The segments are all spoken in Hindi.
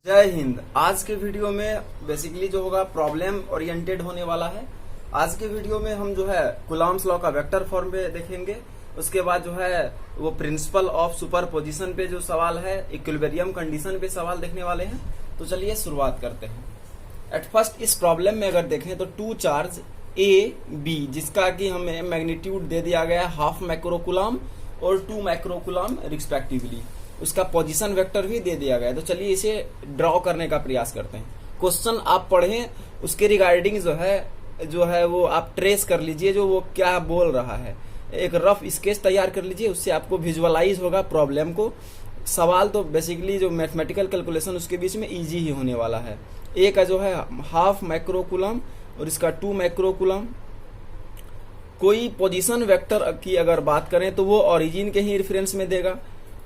जय हिंद। आज के वीडियो में बेसिकली जो होगा प्रॉब्लम ओरिएंटेड होने वाला है। आज के वीडियो में हम जो है कूलॉम्स लॉ का वेक्टर फॉर्म पे देखेंगे। उसके बाद जो है वो प्रिंसिपल ऑफ सुपरपोजिशन पे जो सवाल है, इक्विलिब्रियम कंडीशन पे सवाल देखने वाले हैं। तो चलिए शुरुआत करते हैं। एट फर्स्ट इस प्रॉब्लम में अगर देखें तो टू चार्ज ए बी जिसका कि हमें मैग्नीट्यूड दे दिया गया है हाफ माइक्रोकूलम और 2 माइक्रोकूलम रिस्पेक्टिवली, उसका पोजीशन वेक्टर भी दे दिया गया है। तो चलिए इसे ड्रॉ करने का प्रयास करते हैं। क्वेश्चन आप पढ़ें, उसके रिगार्डिंग जो है वो आप ट्रेस कर लीजिए जो वो क्या बोल रहा है। एक रफ स्केच तैयार कर लीजिए, उससे आपको विजुअलाइज होगा प्रॉब्लम को। सवाल तो बेसिकली जो मैथमेटिकल कैलकुलेशन उसके बीच में इजी ही होने वाला है। ए का जो है हाफ माइक्रोकूलम और इसका 2 माइक्रोकूलम। कोई पोजीशन वेक्टर की अगर बात करें तो वो ओरिजिन के ही रेफरेंस में देगा।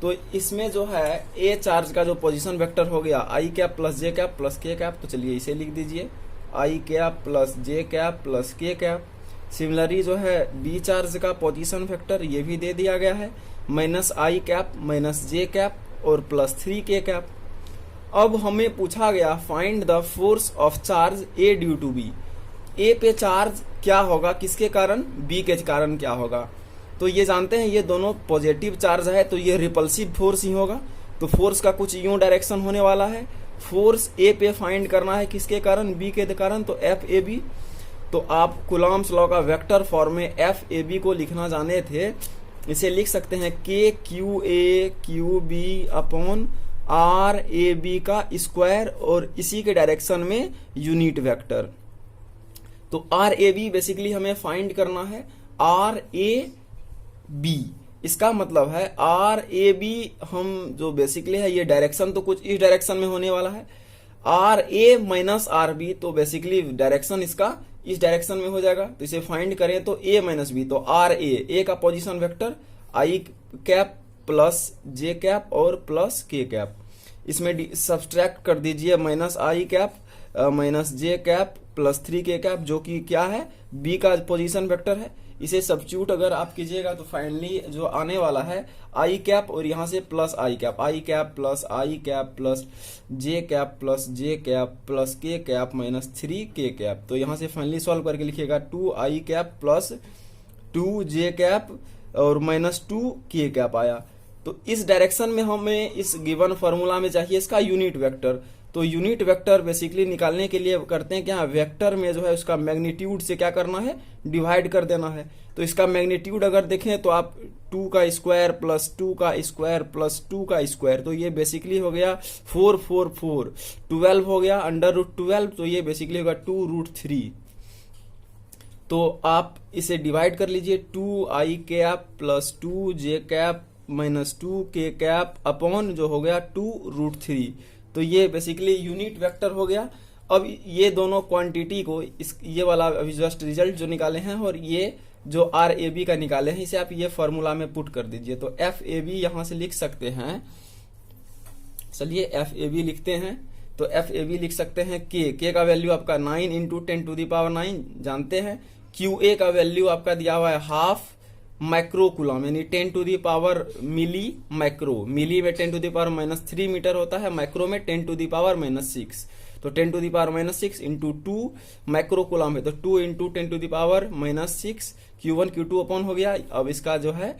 तो इसमें जो है ए चार्ज का जो पोजीशन वेक्टर हो गया i cap plus j cap plus k cap. तो चलिए इसे लिख दीजिए i cap plus j cap plus k cap. Similarly जो है बी चार्ज का पोजीशन वेक्टर ये भी दे दिया गया है, minus i cap minus j cap और प्लस 3 के कैप। अब हमें पूछा गया find the force of charge A due to B. A पे चार्ज क्या होगा किसके कारण, बी के कारण क्या होगा। तो ये जानते हैं ये दोनों पॉजिटिव चार्ज है तो ये रिपल्सिव फोर्स ही होगा। तो फोर्स का कुछ यूं डायरेक्शन होने वाला है। फोर्स ए पे फाइंड करना है किसके कारण, बी के कारण, तो एफ ए बी। तो आप कूलॉम्स लॉ का वेक्टर फॉर्म में एफ ए बी को लिखना जाने थे, इसे लिख सकते हैं k q A q B upon r A B का स्क्वायर और इसी के डायरेक्शन में यूनिट वेक्टर। तो आर ए बी बेसिकली हमें फाइंड करना है आर ए बी। इसका मतलब है आर ए बी हम जो बेसिकली है ये डायरेक्शन तो कुछ इस डायरेक्शन में होने वाला है। R A minus r B तो बेसिकली डायरेक्शन इसका इस डायरेक्शन में हो जाएगा। तो इसे फाइंड करें तो ए माइनस बी, तो आर ए का पोजीशन वेक्टर आई कैप प्लस जे कैप और प्लस के कैप। इसमें सब्सट्रैक्ट कर दीजिए minus i cap minus j cap plus 3 k cap जो कि क्या है बी का पोजीशन वेक्टर है। इसे सब्स्टिट्यूट अगर आप कीजिएगा तो फाइनली जो आने वाला है आई कैप और यहाँ से प्लस आई cap plus j cap plus j cap plus k cap minus 3 k cap. तो यहाँ से फाइनली सॉल्व करके लिखिएगा 2 आई कैप प्लस 2 जे कैप और माइनस 2 के कैप आया। तो इस डायरेक्शन में हमें इस गिवन फॉर्मूला में चाहिए इसका यूनिट वेक्टर। तो यूनिट वेक्टर बेसिकली निकालने के लिए करते हैं क्या, वेक्टर में जो है उसका मैग्नीट्यूड से क्या करना है, डिवाइड कर देना है। तो इसका मैग्नीट्यूड अगर देखें तो आप 2 का स्क्वायर प्लस 2 का स्क्वायर प्लस 2 का स्क्वायर, तो ये बेसिकली हो गया 4 4 4 12 हो गया अंडर रूट 12। तो ये बेसिकली होगा 2 रूट 3। तो आप इसे डिवाइड कर लीजिए 2 आई कैप प्लस 2 जे कैप माइनस 2 के कैप अपॉन जो हो गया 2 रूट 3। तो ये बेसिकली यूनिट वेक्टर हो गया। अब ये दोनों क्वांटिटी को ये वाला अभी जस्ट रिजल्ट जो निकाले हैं और ये जो आर ए बी का निकाले हैं इसे आप ये फॉर्मूला में पुट कर दीजिए। तो एफ ए बी यहां से लिख सकते हैं, चलिए एफ ए बी लिखते हैं। तो एफ ए बी लिख सकते हैं के का वैल्यू आपका 9 इंटू 10 टू द पावर 9 जानते हैं। क्यू ए का वैल्यू आपका दिया हुआ है हाफ माइक्रोकूलम यानी 10 to the power milli micro. Milli में 10 to the power minus 3 metre होता है, माइक्रो में 10 टू दी पावर माइनस 6। तो 10 to the power minus 6 into 2 microcoulomb है तो 2 into 10 to the power minus 6 Q1 Q2 upon हो गया। अब इसका जो है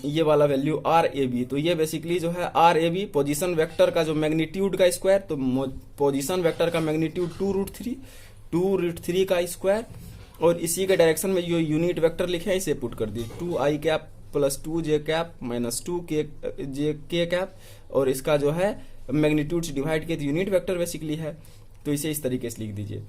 ये वाला वैल्यू आर ए बी, तो ये बेसिकली जो है r A B position vector का जो मैग्नीट्यूड का स्क्वायर, तो पोजिशन वेक्टर का मैग्नीट्यूड 2 रूट 3 का स्क्वायर और इसी के डायरेक्शन में जो यूनिट वेक्टर लिखे हैं इसे पुट कर दी 2 आई कैप प्लस 2 जे कैप माइनस 2 के कैप और इसका जो है मैग्नीट्यूड से डिवाइड किया तो यूनिट वेक्टर बेसिकली है। तो इसे इस तरीके से लिख दीजिए।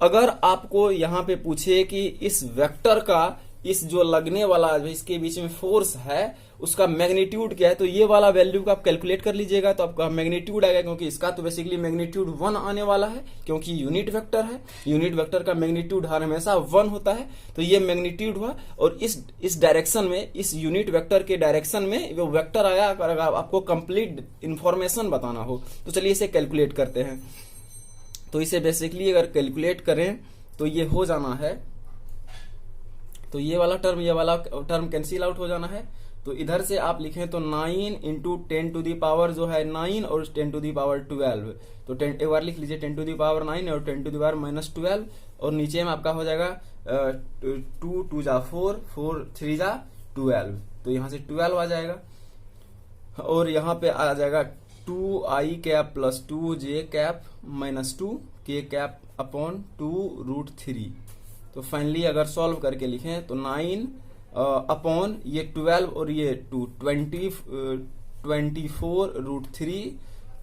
अगर आपको यहाँ पे पूछे कि इस वेक्टर का इस जो लगने वाला इसके बीच में फोर्स है उसका मैग्नीट्यूड क्या है, तो ये वाला वैल्यू का आप कैलकुलेट कर लीजिएगा तो आपका मैग्नीट्यूड आएगा, क्योंकि इसका तो बेसिकली मैग्नीट्यूड 1 आने वाला है क्योंकि यूनिट वेक्टर है। यूनिट वेक्टर का मैग्नीट्यूड हर हमेशा 1 होता है। तो ये मैग्नीट्यूड हुआ और इस डायरेक्शन में इस यूनिट वेक्टर के डायरेक्शन में जो वेक्टर आया, अगर आपको कंप्लीट इंफॉर्मेशन बताना हो तो चलिए इसे कैलकुलेट करते हैं। तो इसे बेसिकली अगर कैलकुलेट करें तो ये हो जाना है, तो ये वाला टर्म कैंसिल आउट हो जाना है। तो इधर से आप लिखें तो 9 इंटू 10 टू दी पावर जो है 9 और 10 टू दी पावर 12, तो 10 एक बार लिख लीजिए 10 टू दी पावर 9 और 10 टू दी पावर -12, और नीचे में आपका हो जाएगा 2 2 जा 4 4 3 जा 12, तो यहाँ से 12 आ जाएगा, और यहाँ पे आ जाएगा 2i cap plus 2j cap minus 2k cap upon 2√3। तो फाइनली अगर सॉल्व करके लिखें तो 9 अपॉन ये 12 और ये 24√3,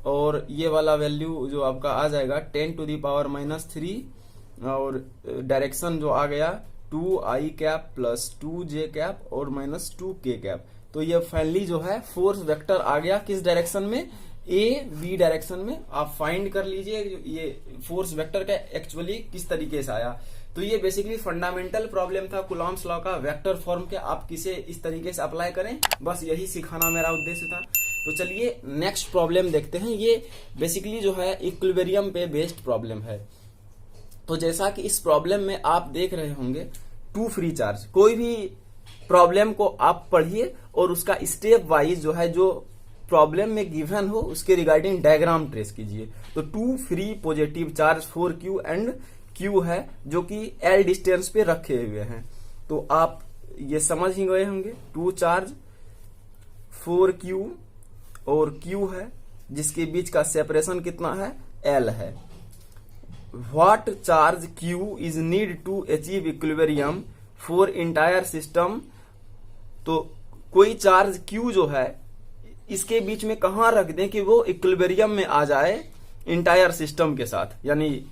और ये वाला वैल्यू जो आपका आ जाएगा 10 टू दी पावर -3, और डायरेक्शन जो आ गया 2i cap plus 2j cap और -2k कैप। तो ये फाइनली जो है फोर्स वेक्टर आ गया किस डायरेक्शन में, ए बी डायरेक्शन में। आप फाइंड कर लीजिए ये फोर्स वेक्टर का एक्चुअली किस तरीके से आया। तो ये बेसिकली फंडामेंटल प्रॉब्लम था कुलॉम्स लॉ का, वेक्टर फॉर्म के आप किसे इस तरीके से अप्लाई करें, बस यही सिखाना मेरा उद्देश्य था। तो चलिए नेक्स्ट प्रॉब्लम देखते हैं। ये बेसिकली जो है इक्विलिब्रियम पे बेस्ड प्रॉब्लम है। तो जैसा कि इस प्रॉब्लम में आप देख रहे होंगे 2 फ्री चार्ज, कोई भी प्रॉब्लम को आप पढ़िए और उसका स्टेप वाइज जो है जो प्रॉब्लम में गिवन हो उसके रिगार्डिंग डायग्राम ट्रेस कीजिए। तो 2 free positive charge 4q and q है जो कि l डिस्टेंस पे रखे हुए हैं। तो आप ये समझ ही गए होंगे 2 चार्ज 4q और q है जिसके बीच का सेपरेशन कितना है, l है। What charge q is need to achieve equilibrium for entire system. तो कोई चार्ज q जो है इसके बीच में कहां रख दें कि वो इक्विलिब्रियम में आ जाए इंटायर सिस्टम के साथ। यानी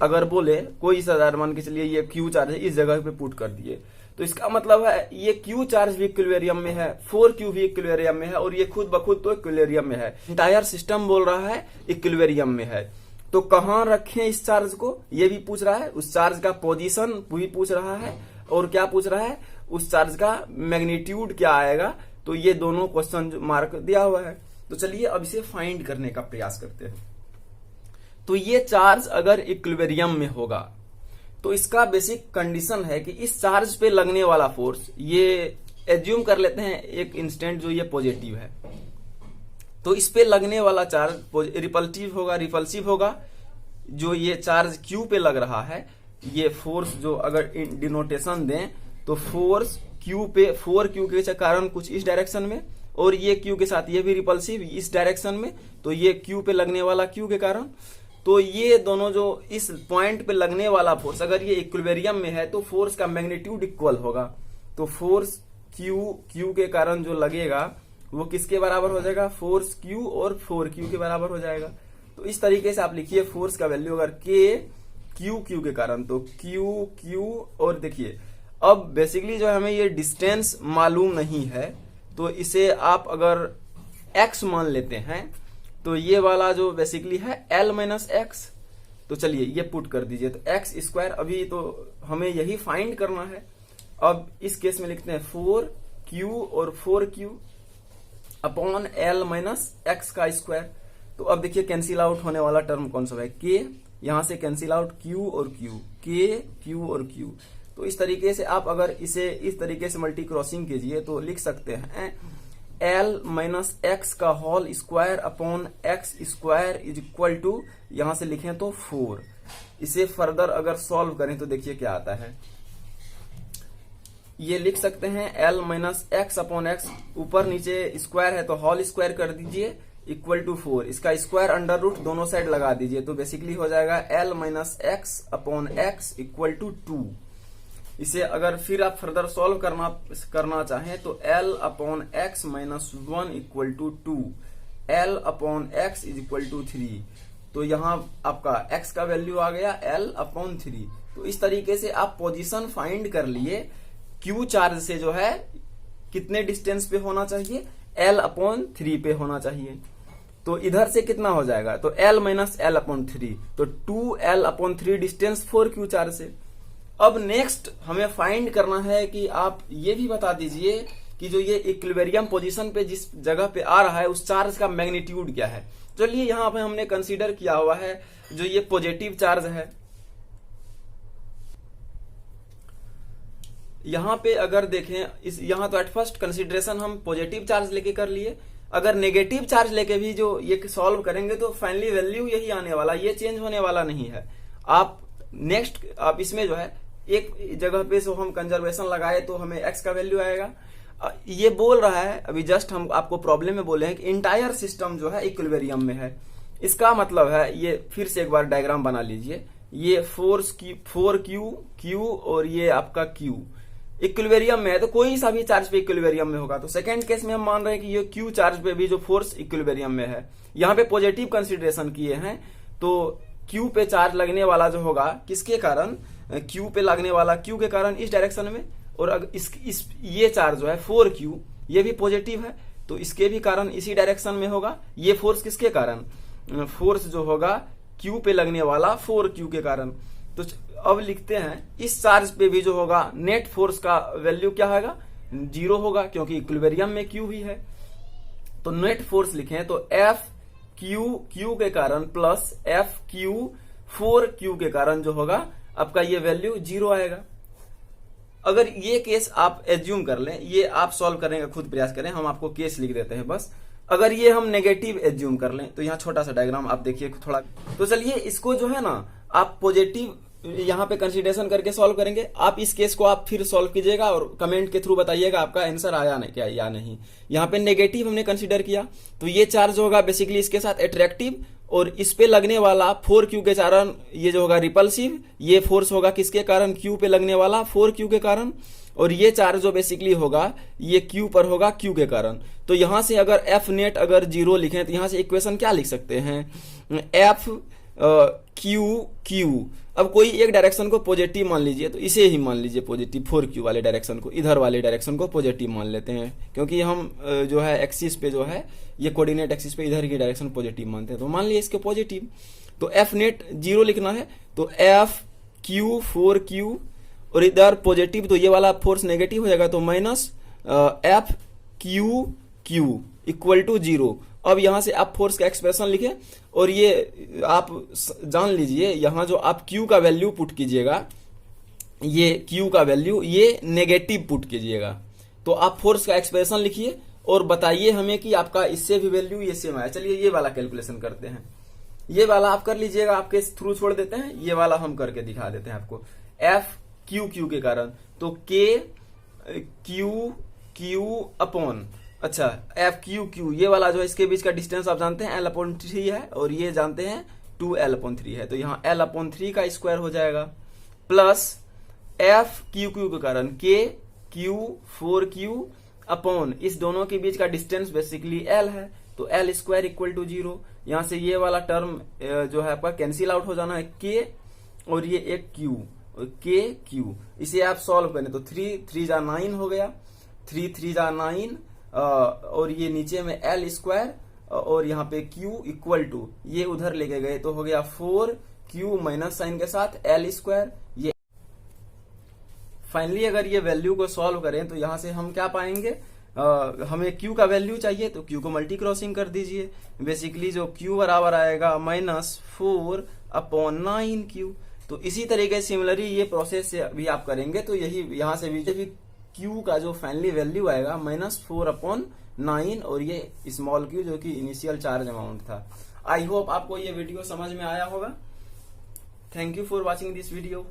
अगर बोले कोई साधारण मान के चलिए ये q चार्ज है, इस जगह पे पुट कर दिए, तो इसका मतलब है ये q चार्ज भी इक्विलिब्रियम में है, 4q भी इक्विलिब्रियम में है, और ये खुद ब खुद तो इक्विलिब्रियम में है। इंटायर सिस्टम बोल रहा है इक्विलिब्रियम में है, तो कहां रखें इस चार्ज को ये भी पूछ रहा है, उस चार्ज का पोजीशन भी पूछ रहा है, और क्या पूछ रहा है, उस चार्ज का मैग्नीट्यूड क्या आएगा। तो ये दोनों क्वेश्चन मार्क दिया हुआ है। तो चलिए अब इसे फाइंड करने का प्रयास करते हैं। तो ये चार्ज अगर इक्विलिब्रियम में होगा तो इसका बेसिक कंडीशन है कि इस चार्ज पे लगने वाला फोर्स, ये एज्यूम कर लेते हैं एक इंस्टेंट जो ये पॉजिटिव है, तो इस पे लगने वाला चार्ज रिपल्सिव होगा। जो ये चार्ज q पे लग रहा है, ये फोर्स जो अगर डिनोटेशन दें तो फोर्स q पे 4q के कारण कुछ इस डायरेक्शन में, और ये q के साथ ये भी रिपल्सिव इस डायरेक्शन में, तो ये q पे लगने वाला q के कारण। तो ये दोनों जो इस पॉइंट पे लगने वाला फोर्स अगर ये इक्विलिब्रियम में है तो फोर्स का मैग्नीट्यूड इक्वल होगा। तो फोर्स q के कारण जो लगेगा वो किसके बराबर हो जाएगा, फोर्स q और 4q के बराबर हो जाएगा। तो इस तरीके से आप लिखिए फोर्स का वैल्यू अगर k q के कारण तो q, और देखिए अब बेसिकली जो हमें ये डिस्टेंस मालूम नहीं है, तो इसे आप अगर x मान लेते हैं तो ये वाला जो बेसिकली है l माइनस एक्स। तो चलिए ये पुट कर दीजिए, तो एक्स स्क्वायर, अभी तो हमें यही फाइंड करना है। अब इस केस में लिखते हैं 4q और 4q upon l minus x का स्क्वायर। तो अब देखिए कैंसिल आउट होने वाला टर्म कौन सा है, k, यहां से कैंसिल आउट q और q, k q और q। तो इस तरीके से आप अगर इसे इस तरीके से मल्टी क्रॉसिंग कीजिए तो लिख सकते हैं l माइनस एक्स का whole square upon x square is equal to, यहां से लिखें तो 4। इसे फर्दर अगर सॉल्व करें तो देखिए क्या आता है, ये लिख सकते हैं l minus x upon x, ऊपर नीचे स्क्वायर है तो होल स्क्वायर कर दीजिए इक्वल टू 4, इसका स्क्वायर अंडर रूट दोनों साइड लगा दीजिए, तो बेसिकली हो जाएगा l minus x upon x equal to 2। इसे अगर फिर आप फर्दर सॉल्व करना चाहें तो l upon x minus 1 equal to 2, l upon x is equal to 3। तो यहाँ आपका x का वैल्यू आ गया l अपॉन 3। तो इस तरीके से आप पोजीशन फाइंड कर लिए, q चार्ज से जो है कितने डिस्टेंस पे होना चाहिए, l अपॉन 3 पे होना चाहिए। तो इधर से कितना हो जाएगा, तो l माइनस l अपॉन 3, तो 2l upon 3 distance 4q charge से। अब नेक्स्ट हमें फाइंड करना है कि आप ये भी बता दीजिए कि जो ये इक्विलिब्रियम पोजीशन पे जिस जगह पे आ रहा है उस चार्ज का मैग्नीट्यूड क्या है। चलिए यहाँ पे हमने कंसीडर किया हुआ है जो ये पॉजिटिव चार्ज है, यहाँ पे अगर देखें इस यहाँ तो एट फर्स्ट कंसिडरेशन हम पॉजिटिव चार्ज लेके कर लिए, अगर नेगेटिव चार्ज लेके भी जो ये सॉल्व करेंगे तो फाइनली वैल्यू यही आने वाला, ये चेंज होने वाला नहीं है। आप नेक्स्ट आप इसमें जो है एक जगह पे सो हम कंजर्वेशन लगाए तो हमें एक्स का वैल्यू आएगा। ये बोल रहा है अभी जस्ट हम आपको प्रॉब्लम में बोले हैं कि इंटायर सिस्टम जो है इक्विलिब्रियम में है। इसका मतलब है, ये फिर से एक बार डायग्राम बना लीजिए, ये फोर्स 4Q Q और ये आपका Q इक्विलिब्रियम में है, तो कोई सा भी चार्ज पे इक्विलिब्रियम में होगा। तो सेकंड केस में हम मान रहे हैं कि ये Q चार्ज पे भी जो फोर्स इक्विलिब्रियम में है, यहाँ पे पॉजिटिव कंसिडरेशन किए हैं, तो Q पे चार्ज लगने वाला जो होगा किसके कारण, Q पे लगने वाला Q के कारण इस डायरेक्शन में, और अगर ये चार्ज जो है 4Q ये भी पॉजिटिव है तो इसके भी कारण इसी डायरेक्शन में होगा। ये फोर्स किसके कारण, फोर्स जो होगा Q पे लगने वाला 4Q के कारण। तो अब लिखते हैं इस चार्ज पे भी जो होगा नेट फोर्स का वैल्यू क्या होगा, 0 होगा, क्योंकि इक्विलिब्रियम में Q ही है। तो नेट फोर्स लिखें तो F के कारण प्लस FQ 4Q के कारण जो होगा आपका ये वैल्यू 0 आएगा। अगर ये केस आप एज्यूम कर लें, ये आप सॉल्व करने का खुद प्रयास करें, हम आपको केस लिख देते हैं बस। अगर ये हम नेगेटिव एज्यूम कर लें तो यहाँ छोटा सा डायग्राम आप देखिए थोड़ा, तो चलिए इसको जो है ना आप पॉजिटिव यहाँ पे कंसीडरेशन करके सॉल्व करेंगे। आप इस केस को आप फिर सॉल्व कीजिएगा और कमेंट के थ्रू बताइएगा आपका आंसर आया नहीं क्या या नहीं। यहाँ पे नेगेटिव हमने कंसीडर किया तो ये चार्ज होगा बेसिकली इसके साथ अट्रैक्टिव, और इस पे लगने वाला 4Q के कारण ये जो होगा रिपल्सिव, ये फोर्स होगा किसके कारण, Q पे लगने वाला 4Q के कारण, और ये चार्ज जो बेसिकली होगा ये Q पर होगा Q के कारण। तो यहां से अगर F नेट अगर 0 लिखें तो यहां से इक्वेशन क्या लिख सकते हैं, F Q। अब कोई एक डायरेक्शन को पॉजिटिव मान लीजिए, तो इसे ही मान लीजिए पॉजिटिव, 4Q वाले डायरेक्शन को, इधर वाले डायरेक्शन को पॉजिटिव मान लेते हैं, क्योंकि हम जो है एक्सिस पे जो है ये कोऑर्डिनेट एक्सिस पे इधर की डायरेक्शन पॉजिटिव मानते हैं, तो मान लिया इसके पॉजिटिव। तो F नेट 0 लिखना है, तो F Q 4Q, और इधर पॉजिटिव तो ये वाला फोर्स नेगेटिव हो जाएगा, तो minus F Q equal to 0। अब यहां से आप फोर्स का एक्सप्रेशन लिखे, और ये आप जान लीजिए यहां जो आप Q का वैल्यू पुट कीजिएगा, ये Q का वैल्यू ये नेगेटिव पुट कीजिएगा। तो आप फोर्स का एक्सप्रेशन लिखिए और बताइए हमें कि आपका इससे भी वैल्यू ये सेम आया। चलिए ये वाला कैलकुलेशन करते हैं, ये वाला आप कर लीजिएगा, आपके थ्रू छोड़ देते हैं, ये वाला हम करके दिखा देते हैं आपको। F Q के कारण तो K Q अपॉन, अच्छा F Q ये वाला जो है इसके बीच का डिस्टेंस आप जानते हैं L/3 है, और ये जानते हैं 2L/3 है, तो यहाँ L/3 का स्क्वायर हो जाएगा, प्लस F Q के कारण K Q 4Q अपॉन इस दोनों के बीच का डिस्टेंस बेसिकली L है, तो L स्क्वायर इक्वल टू 0। यहाँ से ये वाला टर्म जो है आपका कैंसिल आउट हो जाना है, K और ये एक Q, K Q, इसे आप सॉल्व करें तो 3 जा 9 हो गया, 3 जा 9, और ये नीचे में L स्क्वायर और यहाँ पे Q इक्वल टू ये उधर लेके गए तो हो गया 4Q माइनस साइन के साथ L स्क्वायर। ये फाइनली अगर ये वैल्यू को सॉल्व करें तो यहाँ से हम क्या पाएंगे, हमें Q का वैल्यू चाहिए तो Q को मल्टी क्रॉसिंग कर दीजिए, बेसिकली जो Q बराबर आएगा -4/9Q। तो इसी तरीके से सिमिलरली ये प्रोसेस से भी आप करेंगे तो यही यहाँ से भी Q का जो फाइनली वैल्यू आएगा -4/9, और ये स्मॉल q जो कि इनिशियल चार्ज अमाउंट था। आई होप आपको ये वीडियो समझ में आया होगा। Thank you for watching this video.